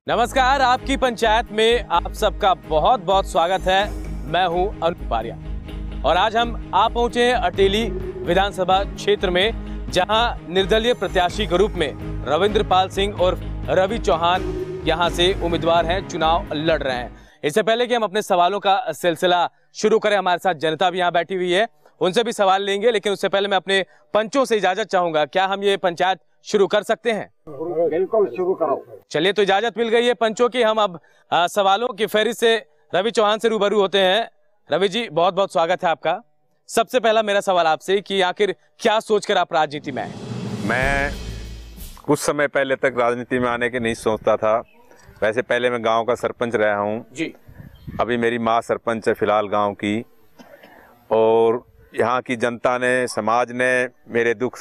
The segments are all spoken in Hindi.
नमस्कार, आपकी पंचायत में आप सबका बहुत बहुत स्वागत है। मैं हूं अनूप पारिया और आज हम आ पहुंचे हैं अटेली विधानसभा क्षेत्र में, जहां निर्दलीय प्रत्याशी के रूप में रविंद्रपाल सिंह और रवि चौहान यहां से उम्मीदवार हैं, चुनाव लड़ रहे हैं। इससे पहले कि हम अपने सवालों का सिलसिला शुरू करें, हमारे साथ जनता भी यहाँ बैठी हुई है, उनसे भी सवाल लेंगे, लेकिन उससे पहले मैं अपने पंचों से इजाजत चाहूंगा। क्या हम ये पंचायत शुरू कर सकते हैं? बिल्कुल शुरू करो। चलिए, तो इजाजत मिल गई है पंचों की। हम अब सवालों की फहरिस्त से रवि चौहान से रूबरू होते हैं। रवि जी, बहुत बहुत स्वागत है आपका। सबसे पहला मेरा सवाल आपसे कि आखिर क्या सोचकर आप राजनीति में आए? मैं कुछ समय पहले तक राजनीति में आने की नहीं सोचता था। वैसे पहले मैं गांव का सरपंच रहा हूं जी। अभी मेरी माँ सरपंच है फिलहाल गांव की, और यहाँ की जनता ने, समाज ने, मेरे दुख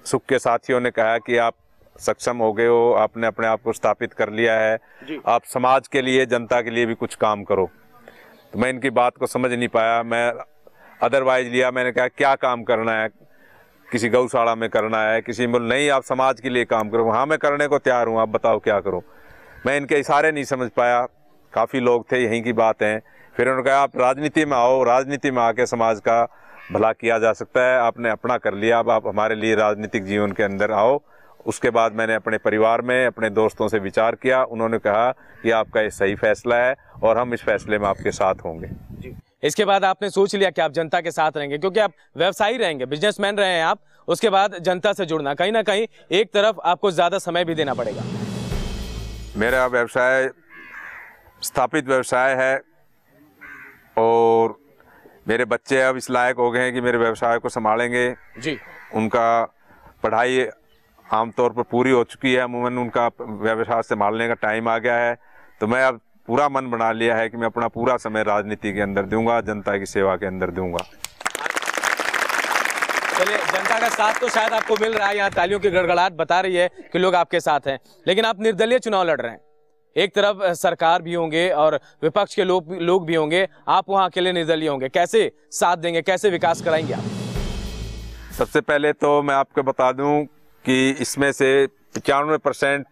सुख के साथियों ने कहा कि आप सक्षम हो गए हो, आपने अपने आप को स्थापित कर लिया है, आप समाज के लिए, जनता के लिए भी कुछ काम करो। तो मैं इनकी बात को समझ नहीं पाया। मैं अदरवाइज लिया, मैंने कहा क्या काम करना है, किसी गौशाला में करना है, किसी में नहीं, आप समाज के लिए काम करो। हाँ, मैं करने को तैयार हूँ, आप बताओ क्या करूँ। मैं इनके इशारे नहीं समझ पाया। काफ़ी लोग थे, यहीं की बात है। फिर उन्होंने कहा आप राजनीति में आओ, राजनीति में आके समाज का भला किया जा सकता है। आपने अपना कर लिया, अब आप हमारे लिए राजनीतिक जीवन के अंदर आओ। उसके बाद मैंने अपने परिवार में, अपने दोस्तों से विचार किया। उन्होंने कहा कि आपका ये सही फैसला है और हम इस फैसले में आपके साथ होंगे। जी। इसके बाद आपने सोच लिया कि आप जनता के साथ रहेंगे, क्योंकि आप व्यवसायी रहेंगे, बिजनेसमैन रहे हैं आप। उसके बाद जनता से जुड़ना, कहीं ना कहीं एक तरफ आपको ज्यादा समय भी देना पड़ेगा। मेरा व्यवसाय स्थापित व्यवसाय है और मेरे बच्चे अब इस लायक हो गए हैं कि मेरे व्यवसाय को संभालेंगे जी। उनका पढ़ाई आमतौर पर पूरी हो चुकी है, अमूमन उनका व्यवसाय संभालने का टाइम आ गया है। तो मैं अब पूरा मन बना लिया है कि मैं अपना पूरा समय राजनीति के अंदर दूंगा, जनता की सेवा के अंदर दूंगा। चलिए, जनता का साथ तो शायद आपको मिल रहा है, यहाँ तालियों की गड़गड़ाहट बता रही है कि लोग आपके साथ हैं, लेकिन आप निर्दलीय चुनाव लड़ रहे हैं। एक तरफ सरकार भी होंगे और विपक्ष के लोग भी होंगे, आप वहाँ अकेले निर्दलीय होंगे। कैसे साथ देंगे, कैसे विकास कराएंगे आप? सबसे पहले तो मैं आपको बता दूं कि इसमें से 95%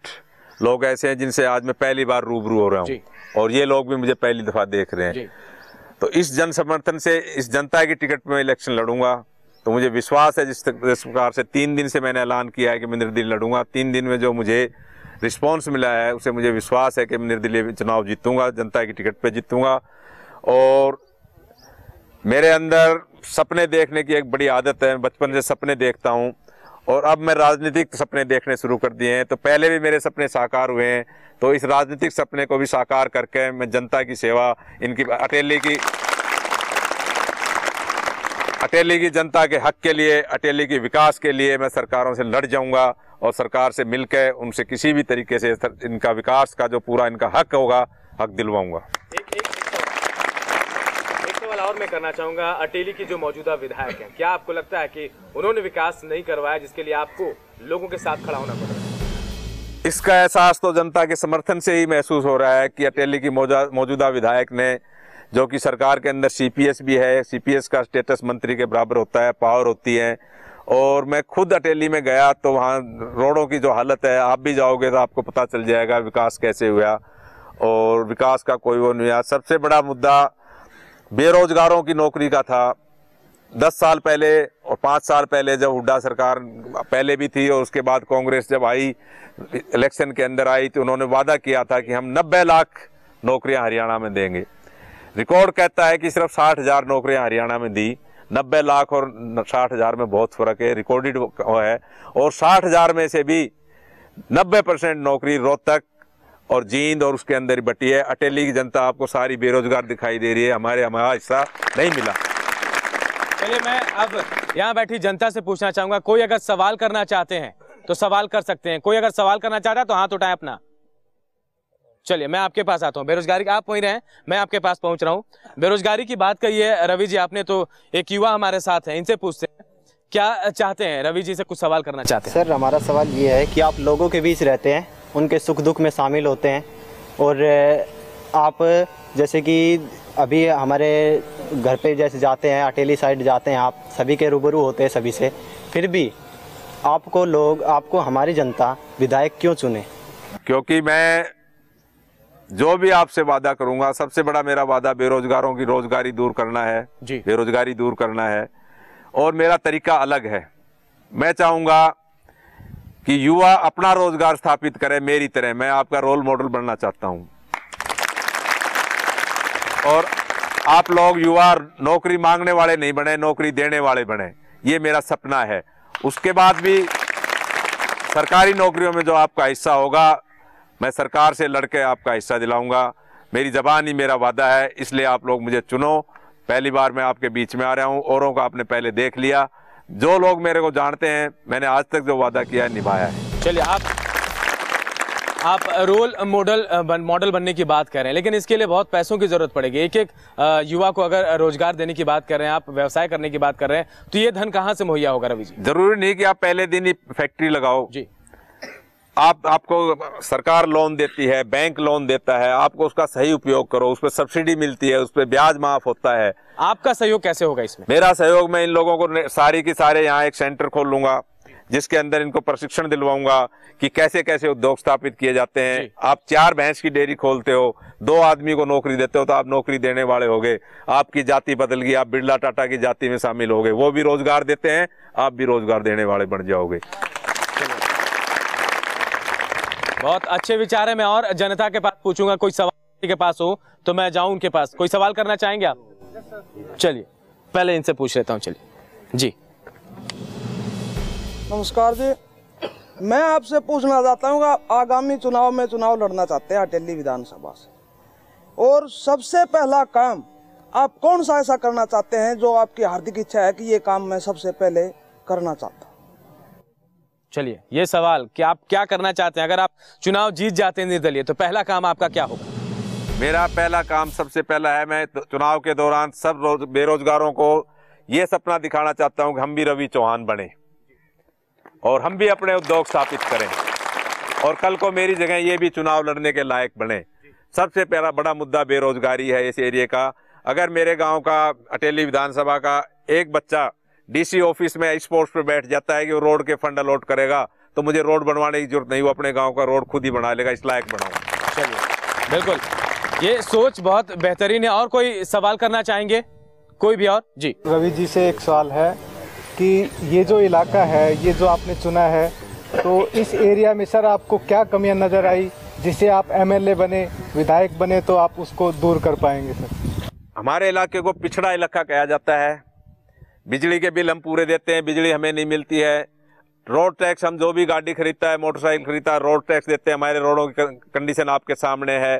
लोग ऐसे हैं जिनसे आज मैं पहली बार रूबरू हो रहा हूँ, और ये लोग भी मुझे पहली दफा देख रहे हैं। तो इस जन समर्थन से, इस जनता की टिकट पर मैं इलेक्शन लड़ूंगा। तो मुझे विश्वास है, जिस प्रकार से 3 दिन से मैंने ऐलान किया है कि मैं निर्दलीय लड़ूंगा, 3 दिन में जो मुझे रिस्पांस मिला है उसे मुझे विश्वास है कि मैं निर्दलीय चुनाव जीतूंगा, जनता की टिकट पे जीतूंगा। और मेरे अंदर सपने देखने की एक बड़ी आदत है, बचपन से सपने देखता हूं और अब मैं राजनीतिक सपने देखने शुरू कर दिए हैं। तो पहले भी मेरे सपने साकार हुए हैं, तो इस राजनीतिक सपने को भी साकार करके मैं जनता की सेवा, इनकी अटेली की जनता के हक के लिए, अटेली के विकास के लिए मैं सरकारों से लड़ जाऊंगा और सरकार से मिलकर उनसे किसी भी तरीके से इनका विकास का जो पूरा इनका हक होगा, हक दिलवाऊंगा। एक सवाल और मैं करना चाहूंगा। अटेली की जो मौजूदा विधायक हैं, क्या आपको लगता है कि उन्होंने विकास नहीं करवाया, जिसके लिए आपको लोगों के साथ खड़ा होना पड़ रहा है? इसका एहसास तो जनता के समर्थन से ही महसूस हो रहा है कि अटेली की मौजूदा विधायक ने, जो कि सरकार के अंदर सीपीएस भी है, सीपीएस का स्टेटस मंत्री के बराबर होता है, पावर होती है। और मैं खुद अटेली में गया तो वहाँ रोडों की जो हालत है, आप भी जाओगे तो आपको पता चल जाएगा विकास कैसे हुआ, और विकास का कोई वो नहीं हुआ। सबसे बड़ा मुद्दा बेरोजगारों की नौकरी का था। 10 साल पहले और 5 साल पहले जब हुड्डा सरकार पहले भी थी और उसके बाद कांग्रेस जब आई, इलेक्शन के अंदर आई, तो उन्होंने वादा किया था कि हम 90 लाख नौकरियां हरियाणा में देंगे। रिकॉर्ड कहता है कि सिर्फ 60,000 नौकरियां हरियाणा में दी। 90 लाख और 60,000 में बहुत फर्क है, रिकॉर्डेड है। और 60,000 में से भी 90% नौकरी रोहतक और जींद और उसके अंदर ही बटी है। अटेली की जनता आपको सारी बेरोजगार दिखाई दे रही है, हमारा हिस्सा नहीं मिला। चलिए, मैं अब यहाँ बैठी जनता से पूछना चाहूंगा, कोई अगर सवाल करना चाहते हैं तो सवाल कर सकते हैं। कोई अगर सवाल करना चाहता है तो हाथ उठाएं अपना। चलिए, मैं आपके पास आता हूँ। बेरोजगारी, आप वहीं रहें, मैं आपके पास पहुंच रहा हूँ। बेरोजगारी की बात कही है रवि जी आपने, तो एक युवा हमारे साथ हैं, इनसे पूछते हैं क्या चाहते हैं। रवि जी से कुछ सवाल करना चाहते हैं। सर, हमारा सवाल ये है कि आप लोगों के बीच रहते हैं, उनके सुख दुख में शामिल होते हैं, और आप जैसे कि अभी हमारे घर पे जैसे जाते हैं, अटेली साइड जाते हैं, आप सभी के रूबरू होते हैं सभी से, फिर भी आपको हमारी जनता विधायक क्यों चुने? क्योंकि मैं जो भी आपसे वादा करूंगा, सबसे बड़ा मेरा वादा बेरोजगारों की रोजगारी दूर करना है जी। बेरोजगारी दूर करना है। और मेरा तरीका अलग है। मैं चाहूंगा कि युवा अपना रोजगार स्थापित करे मेरी तरह। मैं आपका रोल मॉडल बनना चाहता हूं। और आप लोग युवा नौकरी मांगने वाले नहीं बने, नौकरी देने वाले बने। ये मेरा सपना है। उसके बाद भी सरकारी नौकरियों में जो आपका हिस्सा होगा, मैं सरकार से लड़के आपका हिस्सा दिलाऊंगा। मेरी जबान ही मेरा वादा है, इसलिए आप लोग मुझे चुनो। पहली बार मैं आपके बीच में आ रहा हूं। औरों को आपने पहले देख लिया। जो लोग मेरे को जानते हैं, मैंने आज तक जो वादा किया है निभाया है। चलिए, आप रोल मॉडल बनने की बात कर रहे हैं, लेकिन इसके लिए बहुत पैसों की जरूरत पड़ेगी। एक एक युवा को अगर रोजगार देने की बात कर रहे हैं, आप व्यवसाय करने की बात कर रहे हैं, तो ये धन कहाँ से मुहैया होगा रवि जी? जरूरी नहीं कि आप पहले दिन ही फैक्ट्री लगाओ जी। आपको सरकार लोन देती है, बैंक लोन देता है, आपको उसका सही उपयोग करो। उस पर सब्सिडी मिलती है, उस पर ब्याज माफ होता है। आपका सहयोग कैसे होगा इसमें? मेरा सहयोग, मैं इन लोगों को सारी की सारे यहाँ एक सेंटर खोल लूंगा, जिसके अंदर इनको प्रशिक्षण दिलवाऊंगा कि कैसे कैसे उद्योग स्थापित किए जाते हैं। आप 4 भैंस की डेयरी खोलते हो, 2 आदमी को नौकरी देते हो, तो आप नौकरी देने वाले हो गए। आपकी जाति बदल गई, आप बिरला टाटा की जाति में शामिल हो गए। वो भी रोजगार देते हैं, आप भी रोजगार देने वाले बन जाओगे। बहुत अच्छे विचार है। मैं और जनता के पास पूछूंगा, कोई सवाल के पास हो तो मैं जाऊं उनके पास। कोई सवाल करना चाहेंगे आप? चलिए, पहले इनसे पूछ लेता हूं। चलिए जी। नमस्कार जी, मैं आपसे पूछना चाहता हूँ कि आगामी चुनाव में चुनाव लड़ना चाहते हैं अटेली विधानसभा से, और सबसे पहला काम आप कौन सा ऐसा करना चाहते हैं जो आपकी हार्दिक इच्छा है कि ये काम मैं सबसे पहले करना चाहता हूँ? चलिए, ये सवाल कि आप क्या करना चाहते हैं, अगर आप चुनाव जीत जाते हैं निर्दलीय, तो पहला काम आपका क्या होगा? मेरा पहला काम सबसे पहला है, मैं चुनाव के दौरान सब बेरोजगारों को ये सपना दिखाना चाहता हूं कि हम भी रवि चौहान बने और हम भी अपने उद्योग स्थापित करें, और कल को मेरी जगह ये भी चुनाव लड़ने के लायक बने। सबसे पहला बड़ा मुद्दा बेरोजगारी है इस एरिया का। अगर मेरे गांव का, अटेली विधानसभा का एक बच्चा डीसी ऑफिस में इस पोस्ट पे बैठ जाता है कि वो रोड के फंड अलॉट करेगा, तो मुझे रोड बनवाने की जरूरत नहीं, वो अपने गांव का रोड खुद ही बना लेगा। इस लायक बनाऊंगा। चलिए, बिल्कुल, ये सोच बहुत बेहतरीन है। और कोई सवाल करना चाहेंगे? कोई भी और? जी। रवि जी से एक सवाल है कि ये जो इलाका है, ये जो आपने चुना है, तो इस एरिया में सर आपको क्या कमियां नज़र आई जिससे आप एमएलए बने, विधायक बने, तो आप उसको दूर कर पाएंगे सर? हमारे इलाके को पिछड़ा इलाका कहा जाता है। बिजली के बिल हम पूरे देते हैं, बिजली हमें नहीं मिलती है। रोड टैक्स, हम जो भी गाड़ी खरीदता है, मोटरसाइकिल खरीदता है, रोड टैक्स देते हैं। हमारे रोडों की कंडीशन आपके सामने है।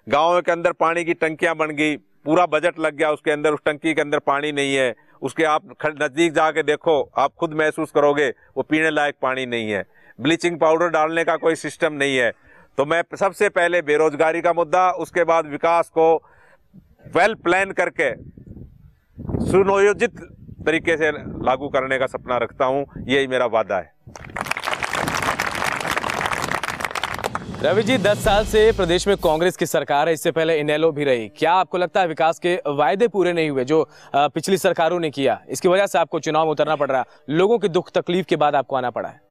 गाँव के अंदर पानी की टंकियां बन गई, पूरा बजट लग गया उसके अंदर, उस टंकी के अंदर पानी नहीं है। उसके आप नजदीक जाके देखो, आप खुद महसूस करोगे वो पीने लायक पानी नहीं है। ब्लीचिंग पाउडर डालने का कोई सिस्टम नहीं है। तो मैं सबसे पहले बेरोजगारी का मुद्दा, उसके बाद विकास को वेल प्लान करके सुनियोजित तरीके से लागू करने का सपना रखता हूं। यही मेरा वादा है। रवि जी, 10 साल से प्रदेश में कांग्रेस की सरकार है, इससे पहले इनेलो भी रही। क्या आपको लगता है विकास के वायदे पूरे नहीं हुए जो पिछली सरकारों ने किया, इसकी वजह से आपको चुनाव में उतरना पड़ रहा है, लोगों की दुख तकलीफ के बाद आपको आना पड़ा है?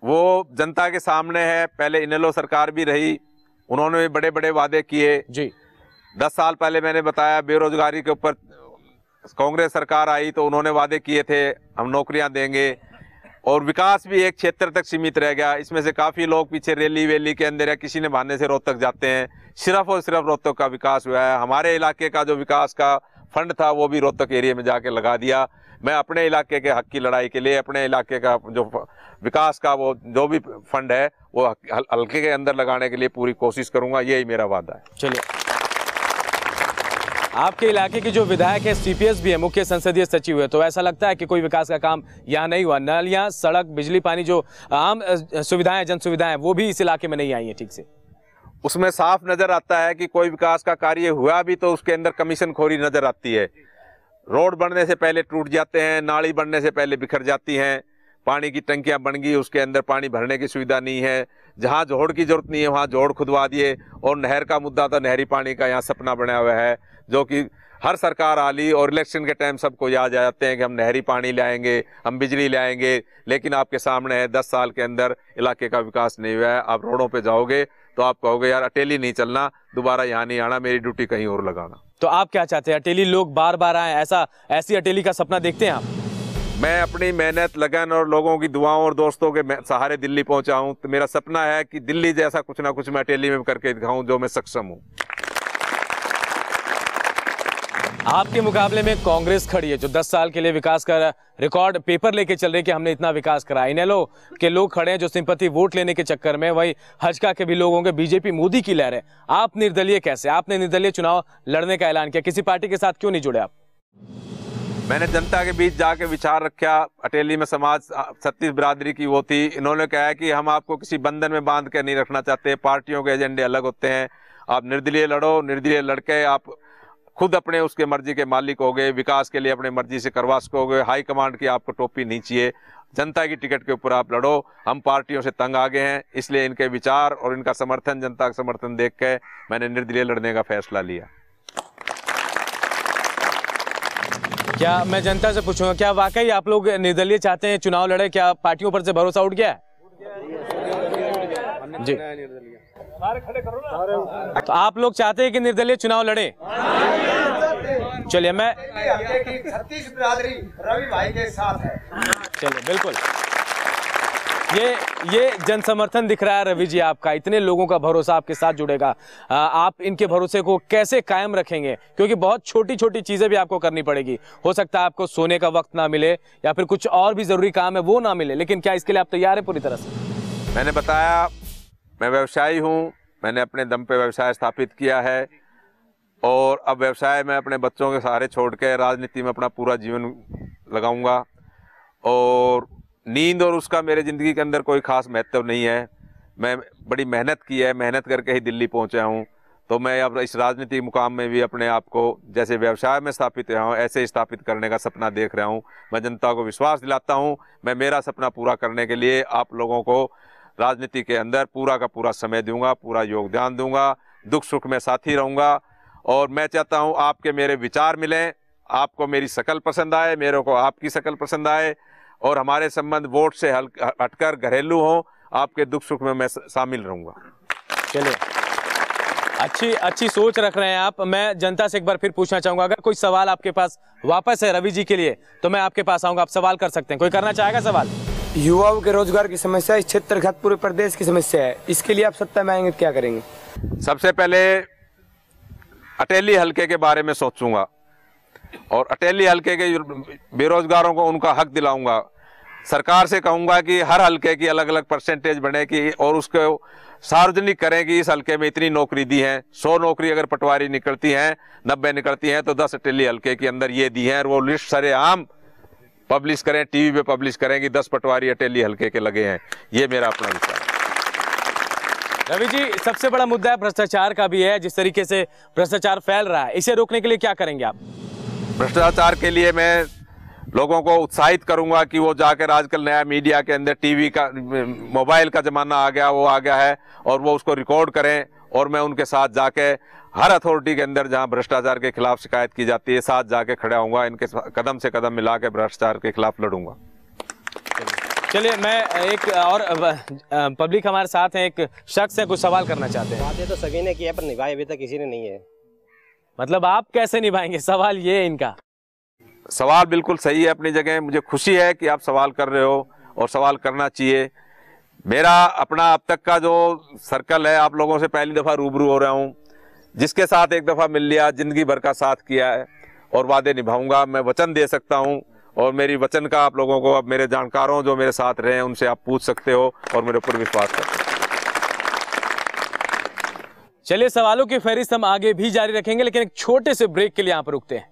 वो जनता के सामने है। पहले इनेलो सरकार भी रही, उन्होंने भी बड़े बड़े वादे किए जी। 10 साल पहले मैंने बताया, बेरोजगारी के ऊपर कांग्रेस सरकार आई तो उन्होंने वादे किए थे हम नौकरियां देंगे, और विकास भी एक क्षेत्र तक सीमित रह गया। इसमें से काफ़ी लोग पीछे रैली वैली के अंदर या किसी ने बहाने से रोहतक जाते हैं। सिर्फ और सिर्फ रोहतक का विकास हुआ है। हमारे इलाके का जो विकास का फंड था वो भी रोहतक एरिया में जाके लगा दिया। मैं अपने इलाके के हक की लड़ाई के लिए, अपने इलाके का जो विकास का वो जो भी फंड है वो हल्के के अंदर लगाने के लिए पूरी कोशिश करूंगा। यही मेरा वादा है। चलिए, आपके इलाके की जो विधायक है, सीपीएस भी है, मुख्य संसदीय सचिव है, तो ऐसा लगता है कि कोई विकास का काम यहाँ नहीं हुआ? नालियाँ, सड़क, बिजली, पानी, जो आम सुविधाएं, जन सुविधाएं, वो भी इस इलाके में नहीं आई है ठीक से। उसमें साफ नजर आता है कि कोई विकास का कार्य हुआ भी तो उसके अंदर कमीशन खोरी नजर आती है। रोड बनने से पहले टूट जाते हैं, नाली बनने से पहले बिखर जाती हैं, पानी की टंकियां बन गई, उसके अंदर पानी भरने की सुविधा नहीं है। जहां जोड़ की जरूरत नहीं है वहां जोड़ खुदवा दिए। और नहर का मुद्दा था, नहरी पानी का यहाँ सपना बना हुआ है, जो कि हर सरकार आली और इलेक्शन के टाइम सबको याद आ जाते हैं कि हम नहरी पानी लाएंगे, हम बिजली लाएंगे, लेकिन आपके सामने है 10 साल के अंदर इलाके का विकास नहीं हुआ है। आप रोडों पे जाओगे तो आप कहोगे यार अटेली नहीं चलना, दोबारा यहाँ नहीं आना, मेरी ड्यूटी कहीं और लगाना। तो आप क्या चाहते हैं, अटेली लोग बार बार आए, ऐसी अटेली का सपना देखते हैं आप? मैं अपनी मेहनत, लगन और लोगों की दुआओं और दोस्तों के सहारे दिल्ली पहुंचा हूं, तो मेरा सपना है कि दिल्ली जैसा कुछ ना कुछ मैं अटेली में करके दिखाऊं जो मैं सक्षम हूं। आपके मुकाबले में कांग्रेस खड़ी है जो 10 साल के लिए विकास का रिकॉर्ड पेपर लेके चल रही है कि हमने इतना विकास करा। इनेलो के लोग खड़े हैं जो सिंपैथी वोट लेने के चक्कर में, वही हजका के भी लोग होंगे, बीजेपी मोदी की लहर है। आप निर्दलीय कैसे, आपने निर्दलीय चुनाव लड़ने का ऐलान किया, किसी पार्टी के साथ क्यों नहीं जुड़े आप? मैंने जनता के बीच जाके विचार रखा। अटेली में समाज 36 बिरादरी की वो थी, इन्होंने कहा है कि हम आपको किसी बंधन में बांध के नहीं रखना चाहते, पार्टियों के एजेंडे अलग होते हैं, आप निर्दलीय लड़ो, निर्दलीय लड़के आप खुद अपने उसके मर्जी के मालिक हो गए, विकास के लिए अपने मर्जी से करवा सकोगे, हाई कमांड की आपको टोपी नहीं चाहिए, जनता की टिकट के ऊपर आप लड़ो। हम पार्टियों से तंग आ गए हैं, इसलिए इनके विचार और इनका समर्थन, जनता का समर्थन देख के मैंने निर्दलीय लड़ने का फैसला लिया। क्या मैं जनता से पूछूंगा, क्या वाकई आप लोग निर्दलीय चाहते हैं चुनाव लड़े? क्या पार्टियों पर से भरोसा उठ गया है? जी, तो आप लोग चाहते हैं कि निर्दलीय चुनाव लड़े? चलिए, मैं 36 बिरादरी रवि भाई के साथ है। चलिए, बिल्कुल ये जन समर्थन दिख रहा है रवि जी आपका, इतने लोगों का भरोसा आपके साथ जुड़ेगा। आप इनके भरोसे को कैसे कायम रखेंगे? क्योंकि बहुत छोटी छोटी चीजें भी आपको करनी पड़ेगी। हो सकता है आपको सोने का वक्त ना मिले या फिर कुछ और भी जरूरी काम है वो ना मिले, लेकिन क्या इसके लिए आप तैयार है पूरी तरह से? मैंने बताया मैं व्यवसायी हूँ, मैंने अपने दम पे व्यवसाय स्थापित किया है और अब व्यवसाय में अपने बच्चों के सहारे छोड़ के राजनीति में अपना पूरा जीवन लगाऊंगा। और नींद और उसका मेरे ज़िंदगी के अंदर कोई ख़ास महत्व नहीं है। मैं बड़ी मेहनत की है, मेहनत करके ही दिल्ली पहुंचा हूं, तो मैं अब इस राजनीतिक मुकाम में भी अपने आप को जैसे व्यवसाय में स्थापित रहा हूँ ऐसे ही स्थापित करने का सपना देख रहा हूं। मैं जनता को विश्वास दिलाता हूं, मैं मेरा सपना पूरा करने के लिए आप लोगों को राजनीति के अंदर पूरा का पूरा समय दूंगा, पूरा योगदान दूंगा, दुख सुख में साथी रहूँगा। और मैं चाहता हूँ आपके मेरे विचार मिलें, आपको मेरी शक्ल पसंद आए, मेरे को आपकी शक्ल पसंद आए और हमारे संबंध वोट से हटकर घरेलू हो, आपके दुख सुख में मैं शामिल रहूँगा। चलिए, अच्छी सोच रख रहे हैं आप। मैं जनता से एक बार फिर पूछना चाहूंगा, अगर कोई सवाल आपके पास वापस है रवि जी के लिए तो मैं आपके पास आऊंगा, आप सवाल कर सकते हैं। कोई करना चाहेगा सवाल? युवाओं के रोजगार की समस्या इस क्षेत्र के पूरे प्रदेश की समस्या है, इसके लिए आप सत्ता में आएंगे क्या करेंगे? सबसे पहले अटेली हलके के बारे में सोचूंगा और अटेली हलके के बेरोजगारों को उनका हक दिलाऊंगा। सरकार से कहूंगा कि हर हलके की अलग अलग परसेंटेज बने की और उसको सार्वजनिक करें कि इस हलके में इतनी नौकरी दी है। 100 नौकरी अगर पटवारी निकलती हैं, 90 निकलती हैं, तो 10 अटेली हलके के अंदर ये दी हैं और वो लिस्ट सरेआम पब्लिश करें, टीवी पे पब्लिश करें कि 10 पटवारी अटेली हलके के लगे हैं। ये मेरा अपना विचार। रवि जी, सबसे बड़ा मुद्दा है भ्रष्टाचार का भी है। जिस तरीके से भ्रष्टाचार फैल रहा है, इसे रोकने के लिए क्या करेंगे आप? भ्रष्टाचार के लिए मैं लोगों को उत्साहित करूंगा कि वो जाकर, आजकल नया मीडिया के अंदर टीवी का, मोबाइल का जमाना आ गया, वो आ गया है, और वो उसको रिकॉर्ड करें और मैं उनके साथ जाके हर अथॉरिटी के अंदर जहां भ्रष्टाचार के खिलाफ शिकायत की जाती है, साथ जाके खड़ा होऊंगा, इनके कदम से कदम मिला के भ्रष्टाचार के खिलाफ लड़ूंगा। चलिए, मैं एक और पब्लिक हमारे साथ है, एक शख्स है, कुछ सवाल करना चाहते हैं। बातें तो सभी ने की है पर निभाई अभी तक किसी ने नहीं है। मतलब आप कैसे निभाएंगे? सवाल ये है इनका। सवाल बिल्कुल सही है अपनी जगह। मुझे खुशी है कि आप सवाल कर रहे हो और सवाल करना चाहिए। मेरा अपना अब तक का जो सर्कल है, आप लोगों से पहली दफ़ा रूबरू हो रहा हूँ, जिसके साथ एक दफ़ा मिल लिया, जिंदगी भर का साथ किया है और वादे निभाऊंगा। मैं वचन दे सकता हूँ और मेरी वचन का आप लोगों को, अब मेरे जानकारों जो मेरे साथ रहे हैं उनसे आप पूछ सकते हो और मेरे ऊपर विश्वास कर सकते हो। चलिए, सवालों की फहरिस्त हम आगे भी जारी रखेंगे, लेकिन एक छोटे से ब्रेक के लिए यहाँ पर रुकते हैं।